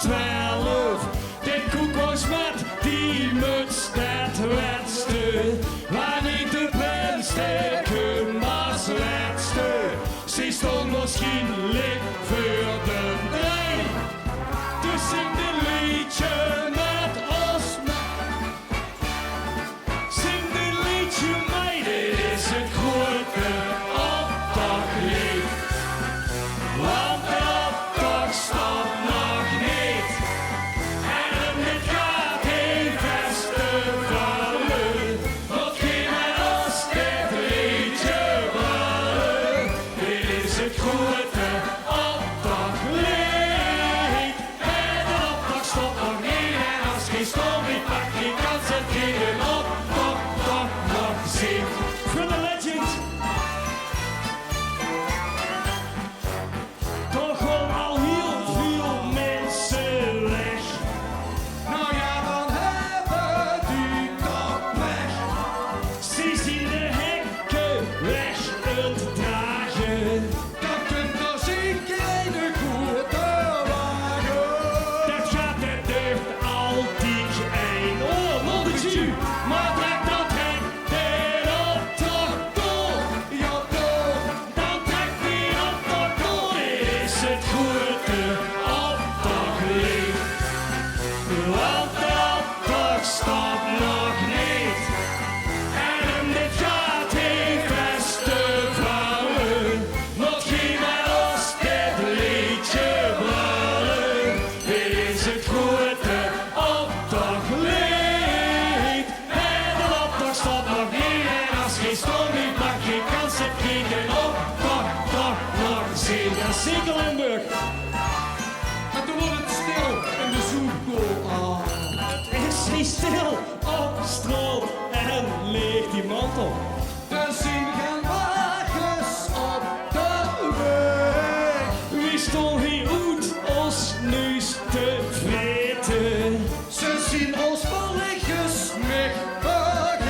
12. De koekwas met die muts, dat wetste. Waar niet de plenste, kumbas letste. Ze stond waarschijnlijk voor de drie. Dus zing de liedje met ons. Zing de liedje mee, dit is het grote optochtlied. Want de optocht stopt nog niet. En het gaat heel festivallen. Wat geen met ons dit liedje ballen. Dit is het grote optochtlied. En de optocht stopt nog niet. En als geen storm niet pakt, die kans het geen optocht nog zien. For the legend. Toch al heel veel mensen weg. Nou ja, dan hebben die toch weg. Ze zien de hekken weg uitdragen. Dan kunt er zeker een goede wagen. Dat gaat de deugd altijd een oorlogje. Maar trek dat hek de optocht door. Ja toch, dan trekt die optocht door. Dit is het grote optochtlied. Want de optocht stopt nog niet. En dit gaat heel festivallen. Wat geen met ons dit liedje ballen. Dit is het grote optochtlied. En de optocht stopt nog niet. En als geen storm niet maakt, geen kans heb geen optocht toch nog zien. Ja, zeker Limburg. En toen wordt het stil in de zoekkool. Het is niet stil op straat en leeg die mantel. Er zien geen wagens op de weg. Wie stond hier uit ons neus te vreten? Ze zien ons volleges niet vergeten.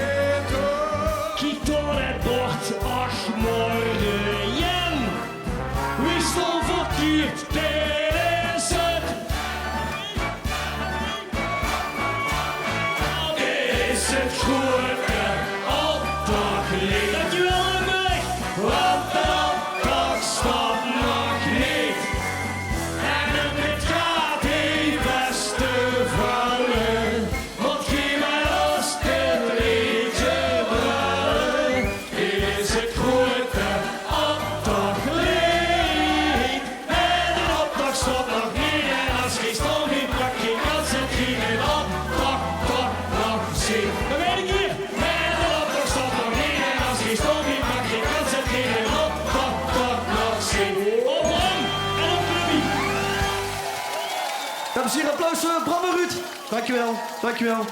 Kijk door het bord, ach morgen. Wie stond verkeerd, dit is het. Dit is het grote optochtlied. Dankjewel Limburg, want de optocht stopt nog niet. En het gaat heel festivallen. Wat geen met ons dit liedje ballen. Dit is het grote optochtlied. En de optocht stopt nog niet. En als geen storm niet pakt, geen kans het geen optocht toch nog zien. Dan weet ik hier. En de optocht stopt nog niet. En als geen storm niet pakt, geen kans het geen optocht toch nog zien. Op Bram en op Clubby. Dames en heren, applaus voor Bram en Ruud. Dankjewel, dankjewel.